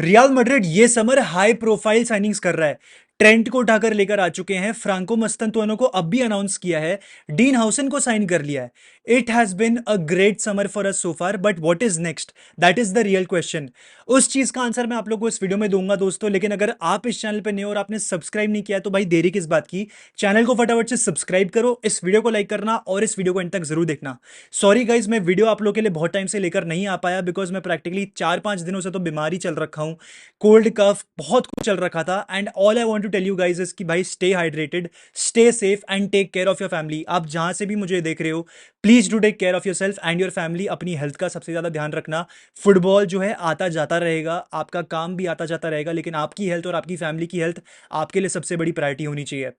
Real Madrid ये summer high profile signings कर रहा है। ट्रेंट को उठाकर लेकर आ चुके हैं, फ्रांको मस्तनतुआनो को अब भी अनाउंस किया है, डीन हाउसन को साइन कर लिया है। It has been a great summer for us so far, but what is next? That is the real question. उस चीज का आंसर मैं आप लोगों को इस वीडियो में दूंगा दोस्तों। लेकिन अगर आप इस चैनल पर नए और आपने सब्सक्राइब नहीं किया तो भाई देरी किस बात की, चैनल को फटाफट से सब्सक्राइब करो, इस वीडियो को लाइक करना और इस वीडियो को एंड तक जरूर देखना। सॉरी गाइज, मैं वीडियो आप लोगों के लिए बहुत टाइम से लेकर नहीं आ पाया, बिकॉज मैं प्रैक्टिकली 4-5 दिनों से तो बीमारी चल रखा हूं। कोल्ड कफ बहुत कुछ चल रखा था। And all I want to tell you guys is कि भाई stay hydrated, stay safe and take care of your family. आप जहां से भी मुझे देख रहे हो, please do take care of yourself and your family. अपनी हेल्थ का सबसे ज्यादा ध्यान रखना। फुटबॉल जो है आता जाता रहेगा, आपका काम भी आता जाता रहेगा, लेकिन आपकी हेल्थ और आपकी फैमिली की हेल्थ आपके लिए सबसे बड़ी प्रायोरिटी होनी चाहिए।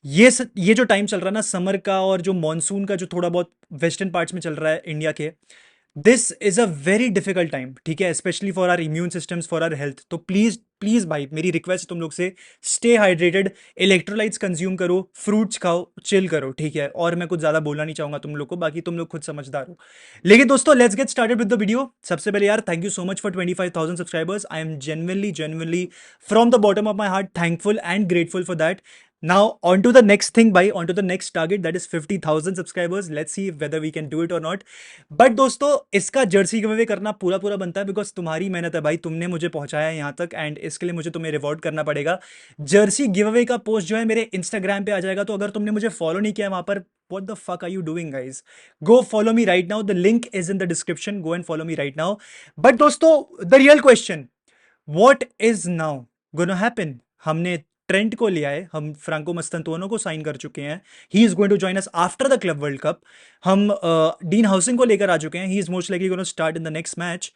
ये जो टाइम चल रहा है ना समर का, और जो मॉनसून का जो थोड़ा बहुत वेस्टर्न पार्ट्स में चल रहा है इंडिया के, this is a very difficult time, ठीक है, specially for our immune systems, for our health. तो प्लीज प्लीज भाई मेरी रिक्वेस्ट है तुम लोग से, स्टे हाइड्रेटेड, इलेक्ट्रोलाइट्स कंज्यूम करो, फ्रूट्स खाओ, चिल करो, ठीक है। और मैं कुछ ज्यादा बोलना नहीं चाहूंगा तुम लोग को, बाकी तुम लोग खुद समझदार हो। लेकिन दोस्तों let's get started with the video. सबसे पहले यार thank you so much for 25,000 subscribers. I am genuinely from the bottom of my heart thankful and grateful for that. Now on to the next thing, bhai, on to the next target, that is 50,000 subscribers. Let's see whether we can do it or not. But दोस्तों इसका Jersey give away करना पूरा पूरा बनता है, because तुम्हारी मेहनत है भाई, तुमने मुझे पहुंचाया है यहाँ तक, एंड इसके लिए मुझे तुम्हें रिवॉर्ड करना पड़ेगा। जर्सी गिव अवे का पोस्ट जो है मेरे इंस्टाग्राम पे आ जाएगा, तो अगर तुमने मुझे फॉलो नहीं किया वहां पर, what the fuck are you doing guys? Go follow me right now, the link is in the description, go and follow me right now. But दोस्तों the real question, what is now gonna happen? हमने Trent को लिया है, हम Franco मस्तनतुआनो को sign कर चुके हैं, he is going to join us after the club world Cup. हम डीन हाउसिंग को लेकर आ चुके हैं, he is most likely going to start in the next match.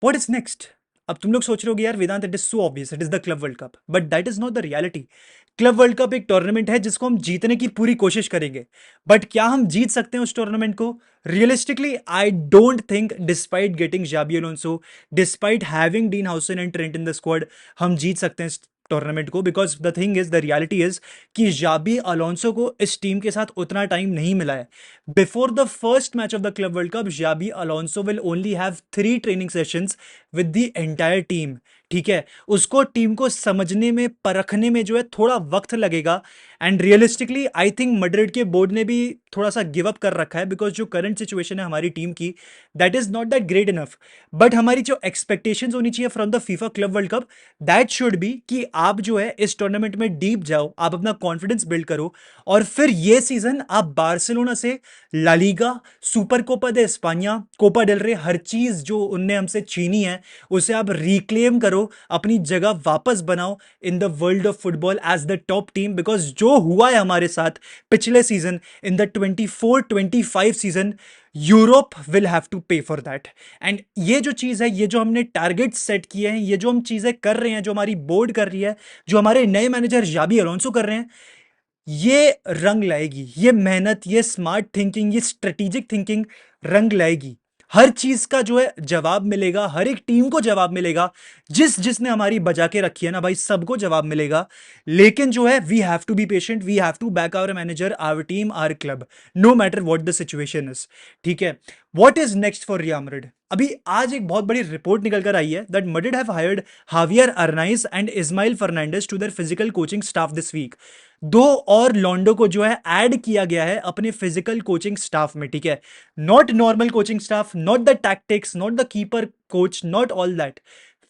What is next? अब तुम लोग सोच रहे हो यार Vedant, it is so obvious, it is the club world Cup, but that is not the reality. Club world Cup एक tournament है जिसको हम जीतने की पूरी कोशिश करेंगे, बट क्या हम जीत सकते हैं उस टूर्नामेंट को? Realistically I don't think, despite getting Xabi Alonso, despite having Dean Huijsen and Trent in the squad, हम जीत सकते हैं इस टूर्नामेंट को। Because the thing is, the reality is कि जाबी अलोंसो को इस टीम के साथ उतना टाइम नहीं मिला है। Before the first match of the club world Cup, Xabi Alonso will only have 3 training sessions with the entire team, ठीक है। उसको टीम को समझने में, परखने में जो है थोड़ा वक्त लगेगा। And realistically I think Madrid के बोर्ड ने भी थोड़ा सा गिव अप कर रखा है, बिकॉज जो करंट सिचुएशन है हमारी टीम की, that is not that great enough. But हमारी जो एक्सपेक्टेशंस होनी चाहिए from the FIFA club world cup, that should be कि आप जो है इस टूर्नामेंट में डीप जाओ, आप अपना कॉन्फिडेंस बिल्ड करो, और फिर ये सीजन आप बार्सिलोना से ला लीगा, सुपर कोपा दे स्पानिया, कोपा डेल रे, हर चीज जो उनने हमसे छीनी है उसे आप रिक्लेम करो, अपनी जगह वापस बनाओ in the world of football as the top team. Because जो हुआ है हमारे साथ पिछले season, in the 24-25 season, Europe will have to pay for that. And ये जो चीज है, ये जो हमने टारगेट सेट किए हैं, ये जो हम चीजें कर रहे हैं, जो हमारी बोर्ड कर रही है, जो हमारे नए मैनेजर जाबी अलोंसो कर रहे हैं, ये रंग लाएगी। ये मेहनत, ये स्मार्ट थिंकिंग, ये स्ट्रेटेजिक थिंकिंग रंग लाएगी। हर चीज का जो है जवाब मिलेगा, हर एक टीम को जवाब मिलेगा, जिसने हमारी बजा के रखी है ना भाई, सबको जवाब मिलेगा। लेकिन जो है we have to be patient, we have to back our manager, our team, our club, no matter what the situation is, ठीक है। What is next for Real Madrid? अभी आज एक बहुत बड़ी रिपोर्ट निकल कर आई है that Madrid have hired Javier Arnaiz and Ismael Fernandez to their physical coaching staff this week. 2 और लॉन्डो को जो है ऐड किया गया है अपने फिजिकल कोचिंग स्टाफ में, ठीक है। Not normal coaching staff, not the tactics, not the keeper coach, not all that,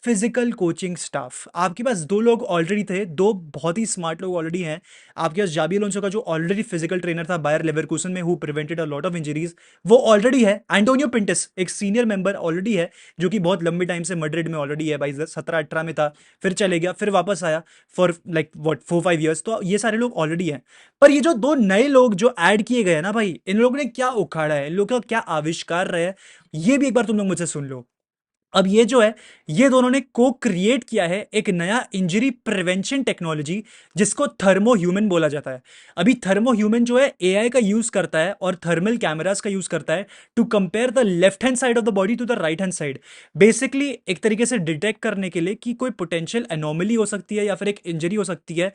physical coaching staff. आपके पास 2 लोग ऑलरेडी थे, 2 बहुत ही स्मार्ट लोग ऑलरेडी हैं आपके पास। जाबी अलोंसो का जो ऑलरेडी फिजिकल ट्रेनर था बायर लेवरकुसन में, who prevented a lot of injuries, वो ऑलरेडी है। एंटोनियो पिंटेस एक सीनियर मेंबर ऑलरेडी है, जो कि बहुत लंबे टाइम से मैड्रिड में ऑलरेडी है भाई, 17-18 में था, फिर चले गया, फिर वापस आया फॉर लाइक व्हाट 4-5 ईयर्स। तो ये सारे लोग ऑलरेडी हैं। पर ये जो 2 नए लोग जो ऐड किए गए ना भाई, इन लोगों ने क्या उखाड़ा है, इन लोगों का क्या आविष्कार रहा है, ये भी एक बार तुम लोग मुझसे सुन लो। अब ये जो है, ये दोनों ने को क्रिएट किया है एक नया इंजरी प्रिवेंशन टेक्नोलॉजी, जिसको थर्मो ह्यूमन बोला जाता है। अभी थर्मो ह्यूमन जो है एआई का यूज करता है और थर्मल कैमरास का यूज करता है to compare the left hand side of the body to the right hand side, basically एक तरीके से डिटेक्ट करने के लिए कि कोई पोटेंशियल एनोमली हो सकती है या फिर एक इंजरी हो सकती है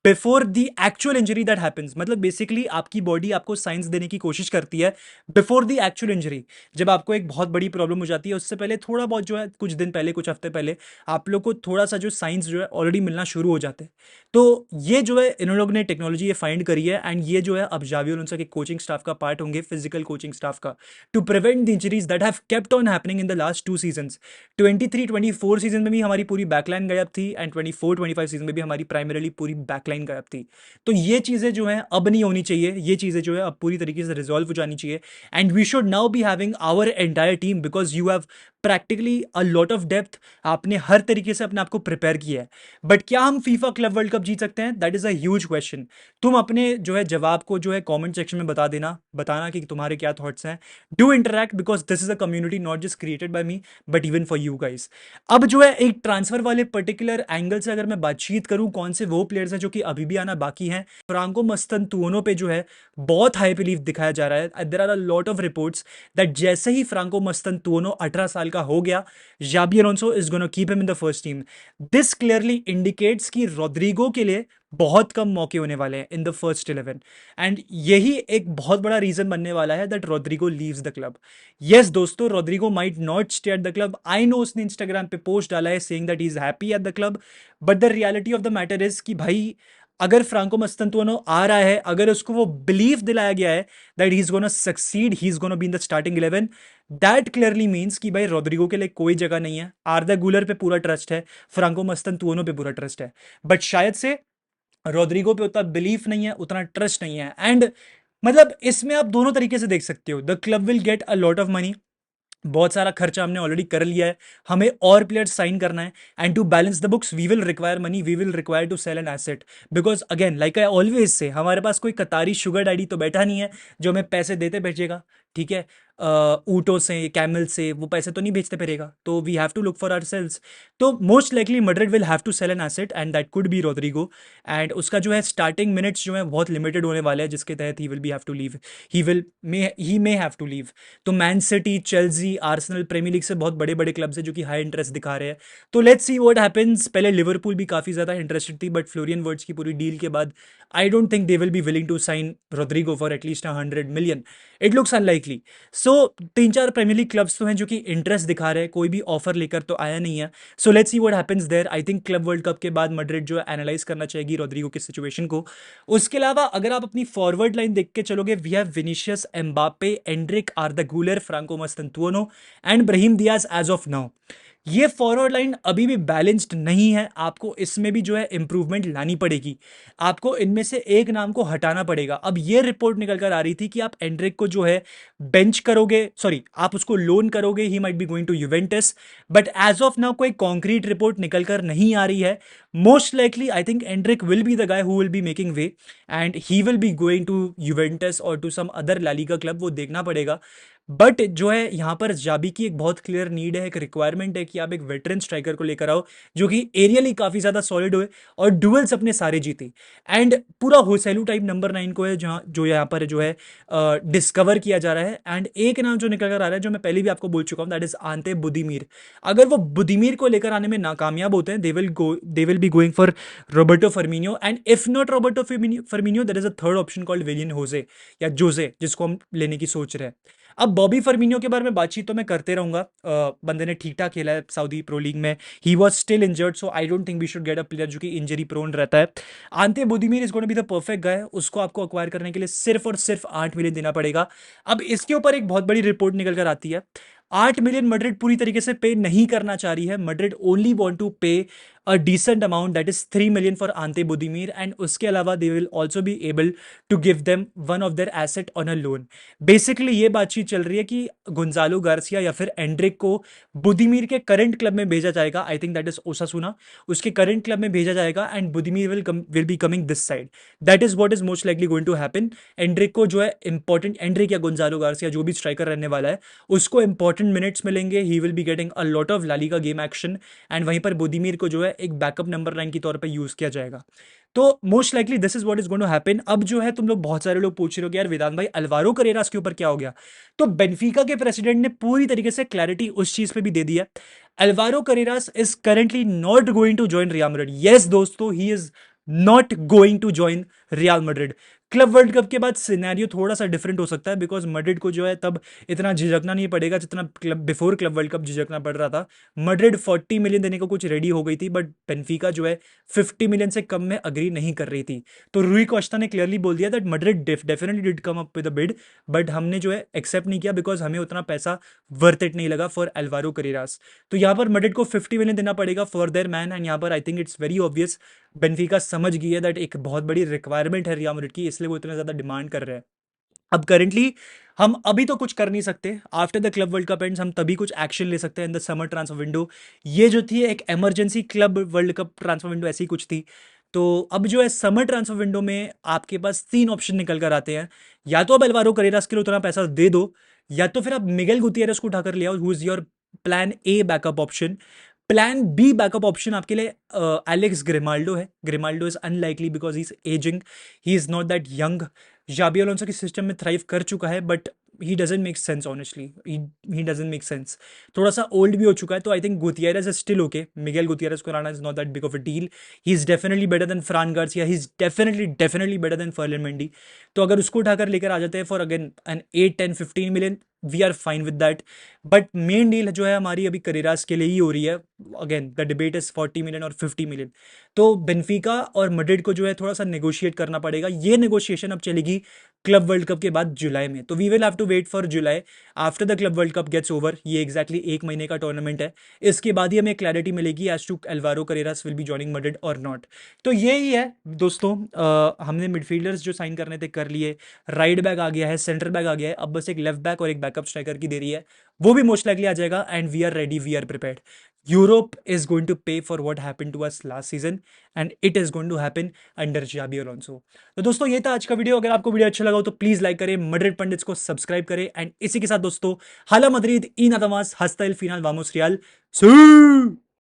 before the actual injury that happens. मतलब बेसिकली आपकी बॉडी आपको साइंस देने की कोशिश करती है बिफोर द एक्चुअल इंजरी। जब आपको एक बहुत बड़ी प्रॉब्लम हो जाती है, उससे पहले थोड़ा बहुत बहुत जो है कुछ दिन पहले, कुछ हफ्ते पहले आप लोग को थोड़ा सा जो साइंस जो है ऑलरेडी मिलना शुरू हो जाते हैं। तो ये जो है इन लोग ने टेक्नोलॉजी ये फाइंड करी है, एंड ये जो है अब जावी अलोंसो के कोचिंग स्टाफ का पार्ट होंगे, फिजिकल कोचिंग स्टाफ का, to prevent the injuries that have kept on happening in the last 2 seasons. 23-24 season में भी हमारी पूरी बैकलाइन गायब थी, एंड 24-25 सीजन में भी हमारी प्राइमरीली पूरी बैकलाइन गायब थी। तो ये चीज़ें जो हैं अब नहीं होनी चाहिए, ये चीज़ें जो है अब पूरी तरीके से रिजॉल्व हो जानी चाहिए, and we should now be having our entire team because you have practically a lot of depth. आपने हर तरीके से अपने आप को प्रिपेयर किया है। बट क्या हम फीफा क्लब वर्ल्ड कप जीत सकते हैं? That is a huge question. तुम अपने जो है जवाब को जो है कमेंट सेक्शन में बता देना, बताना कि तुम्हारे क्या थॉट्स हैं। Do interact because this is a community not just created by me but even for you guys. अब जो है एक ट्रांसफर वाले पर्टिकुलर एंगल से अगर मैं बातचीत करूं, कौन से वो प्लेयर्स हैं जो कि अभी भी आना बाकी हैं, फ्रांको मस्तनतुओनो पे जो है बहुत हाई बिलीव दिखाया जा रहा है। There are a lot of reports that जैसे ही फ्रांको मस्तनतुओनो 18 साल का हो गया, Xabi Alonso is gonna keep him in the first team. This clearly indicates कि रोड्रिगो के लिए बहुत कम मौके होने वाले हैं इन द फर्स्ट 11, एंड यही एक बहुत बड़ा रीजन बनने वाला है that Rodrigo leaves the club. Yes दोस्तों, Rodrigo might not stay at the club. I know उसने इंस्टाग्राम पे पोस्ट डाला है saying that he is happy at the club, but the reality of the matter is कि भाई अगर Franco मस्तनतुओनो आ रहा है, अगर उसको वो बिलीफ दिलाया गया है that he is gonna succeed, he is gonna be in the starting 11, that clearly means कि भाई रोड्रिगो के लिए कोई जगह नहीं है। आर्दा गुलर पे पूरा ट्रस्ट है, फ्रांको मस्तनतुओनो पे पूरा ट्रस्ट है, बट शायद से रोड्रिगो पे उतना बिलीफ नहीं है, उतना ट्रस्ट नहीं है। एंड मतलब इसमें आप दोनों तरीके से देख सकते हो। The club will get a lot of money, बहुत सारा खर्चा हमने ऑलरेडी कर लिया है, हमें और प्लेयर्स साइन करना है, and to balance the books we will require money, we will require to sell an asset. Because again like I always say, हमारे पास कोई कतारी शुगर डैडी तो बैठा नहीं है जो हमें पैसे देते भेजेगा, ठीक है। ऊँटों से, कैमल से वो पैसे तो नहीं भेजते फिरेगा, तो we have to look for our sales. तो most likely Madrid will have to sell an asset and that could be Rodrigo, and उसका जो है स्टार्टिंग मिनट्स जो है बहुत लिमिटेड होने वाले हैं, जिसके तहत he will be have to leave, he may have to leave. तो Man City, Chelsea, Arsenal, Premier League से बहुत बड़े बड़े क्लब्स हैं जो कि हाई इंटरेस्ट दिखा रहे हैं। तो लेट्स सी व्हाट हैपेंस। पहले लिवरपूल भी काफ़ी ज़्यादा इंटरेस्टेड थी, बट फ्लोरियन वर्ड्स की पूरी डील के बाद I don't think they will be willing to sign Rodrigo for at least 100 million. It looks unlikely. So 3-4 Premier League clubs तो हैं जो कि इंटरेस्ट दिखा रहे हैं, कोई भी ऑफर लेकर तो आया नहीं है। So let's see what happens there. I think club world cup के बाद मैड्रिड जो है एनालाइज करना चाहेगी रोड्रिगो की सिचुएशन को। उसके अलावा अगर आप अपनी फॉरवर्ड लाइन देख के चलोगे, we have Vinicius, Mbappe, Endrick, Arda Guler, Franco Mastantuono and Brahim Diaz as of now. ये फॉरवर्ड लाइन अभी भी बैलेंस्ड नहीं है, आपको इसमें भी जो है इंप्रूवमेंट लानी पड़ेगी, आपको इनमें से एक नाम को हटाना पड़ेगा। अब ये रिपोर्ट निकल कर आ रही थी कि आप एंड्रिक को जो है बेंच करोगे, सॉरी आप उसको लोन करोगे, he might be going to Juventus, but as of now कोई कॉन्क्रीट रिपोर्ट निकल कर नहीं आ रही है। Most likely I think Endrick will be the guy who will be making way, and he will be going to Juventus और to some other La Liga club, वो देखना पड़ेगा। बट जो है यहाँ पर जाबी की एक बहुत क्लियर नीड है, एक रिक्वायरमेंट है कि आप एक वेटरन स्ट्राइकर को लेकर आओ जो कि एरियली काफ़ी ज़्यादा सॉलिड हुए और डुअल्स अपने सारे जीते, एंड पूरा होसेलू टाइप नंबर 9 को है जहाँ जो यहाँ पर जो है डिस्कवर किया जा रहा है। एंड एक नाम जो निकल कर आ रहा है जो मैं पहले भी आपको बोल चुका हूँ, दैट इज आंते बुदिमीर। अगर वो बुदिमीर को लेकर आने में नाकामयाब होते हैं, they will be going for Roberto Firmino, and if not Roberto Firmino there is a third option called Willian Jose या जोजे, जिसको हम लेने की सोच रहे हैं। अब बॉबी फर्मिनियो के बारे में बातचीत तो मैं करते रहूंगा, बंदे ने ठीक ठाक खेला है सऊदी प्रो लीग में, he was still injured, so I don't think we should get a player जो कि इंजरी प्रोन रहता है। Ante Budimir is gonna be the perfect guy, उसको आपको अक्वायर करने के लिए सिर्फ और सिर्फ 8 मिलियन देना पड़ेगा। अब इसके ऊपर एक बहुत बड़ी रिपोर्ट निकल कर आती है, 8 मिलियन मैड्रिड पूरी तरीके से पे नहीं करना चाह रही है। Madrid only want to pay a decent amount, that is 3 million for Ante Budimir, and उसके अलावा they will also be able to give them one of their asset on a loan. Basically ये बातचीत चल रही है कि गुंजालो Garcia या फिर एंड्रिक को बुदिमीर के करंट क्लब में भेजा जाएगा, I think that is Osasuna, उसके करंट क्लब में भेजा जाएगा, and Budimir will be coming this side. That is what is most likely going to happen. Endrick को जो है इंपॉर्टेंट, एंड्रिक या गुंजालो गार्सिया जो भी स्ट्राइकर रहने वाला है उसको इंपॉर्टेंट मिनट्स मिलेंगे, ही will be getting a lot of La Liga game action, and वहीं पर बुदिमीर को जो है एक बैकअप नंबर 9 के तौर पे यूज किया जाएगा। तो most likely this is what is going to happen. अब जो है तुम लोग बहुत सारे लोग पूछ रहे हो कि यार वेदांत भाई अल्वारो करेरास के ऊपर क्या हो गया, तो बेनफिका के प्रेसिडेंट ने पूरी तरीके से क्लैरिटी उस चीज पे भी दे दिया। Alvaro Carreras is currently not going to join Real Madrid. Yes दोस्तों, he is not going to join Real Madrid. Club world cup के बाद सिनेरियो थोड़ा सा डिफरेंट हो सकता है, बिकॉज मैड्रिड को जो है तब इतना झिझकना नहीं पड़ेगा जितना club before club world cup झिझकना पड़ रहा था। मैड्रिड 40 मिलियन देने को कुछ रेडी हो गई थी, बट बेनफिका जो है 50 मिलियन से कम में अग्री नहीं कर रही थी। तो रूई कोस्टा ने क्लियरली बोल दिया that Madrid definitely did come up with a bid, but हमने जो है एक्सेप्ट नहीं किया बिकॉज हमें उतना पैसा वर्थ इट नहीं लगा फॉर एल्वारो करेरास। तो यहाँ पर मैड्रिड को 50 मिलियन देना पड़ेगा फॉर देयर मैन, एंड यहाँ पर I think it's very obvious Benfica समझ गई है दैट एक बहुत बड़ी रिक्वायरमेंट है रियल मैड्रिड की, इसलिए वो इतना ज़्यादा डिमांड कर रहे हैं। अब करेंटली हम अभी तो कुछ कर नहीं सकते, after the club world cup ends हम तभी कुछ एक्शन ले सकते हैं in the summer transfer window. ये जो थी एक emergency club world cup transfer window ऐसी कुछ थी। तो अब जो है समर ट्रांसफर विंडो में आपके पास 3 ऑप्शन निकल कर आते हैं। या तो अब एल्वारो करेरास के लिए उतना पैसा दे दो, या तो फिर आप मिगेल गुतियरेस को उठाकर ले आओ, who is your plan A backup option. Plan B backup option आपके लिए एलेक्स ग्रिमाल्डो है। Grimaldo is unlikely because he is ageing, he is not that young. Xabi Alonso के सिस्टम में थ्राइव कर चुका है, but he doesn't make sense honestly, he doesn't make sense. थोड़ा सा ओल्ड भी हो चुका है, तो I think Gutierrez is still okay. Miguel Gutierrez को लाना is not that big of a deal. He is definitely better than Fran Garcia, he is definitely better than Ferland Mendy. तो अगर उसको उठाकर लेकर आ जाते हैं for again an 8 10 15 million, we are fine with that. But main deal जो है हमारी अभी करेरास के लिए ही हो रही है। Again the debate is 40 million और 50 मिलियन। तो बेनफिका और मैड्रिड को जो है थोड़ा सा नेगोशिएट करना पड़ेगा। ये नेगोशिएशन अब चलेगी क्लब वर्ल्ड कप के बाद जुलाई में, तो we will have to wait for July after the club world cup gets over. ये एग्जैक्टली 1 महीने का टूर्नामेंट है, इसके बाद ही हमें क्लैरिटी मिलेगी as to Alvaro Carreras will be joining Madrid or not. तो यही है दोस्तों, हमने मिडफील्डर्स जो साइन करने थे कर लिए, राइट बैक आ गया है, सेंटर बैक आ गया है, अब बस एक लेफ्ट बैक और एक बैकअप स्ट्राइकर की देरी है, वो भी मोस्ट लाइकली आ जाएगा। And we are ready, we are prepared. Europe is going to pay for what happened to us last season, and it is going to happen under Xabi Alonso. तो दोस्तों ये था आज का वीडियो। अगर आपको वीडियो अच्छा लगा हो तो प्लीज लाइक करें, मैड्रिड पंडित्स को सब्सक्राइब करें, एंड इसी के साथ दोस्तों हाला मद्रिद ई नादामास हस्ता एल फिनाल वामोस रियाल।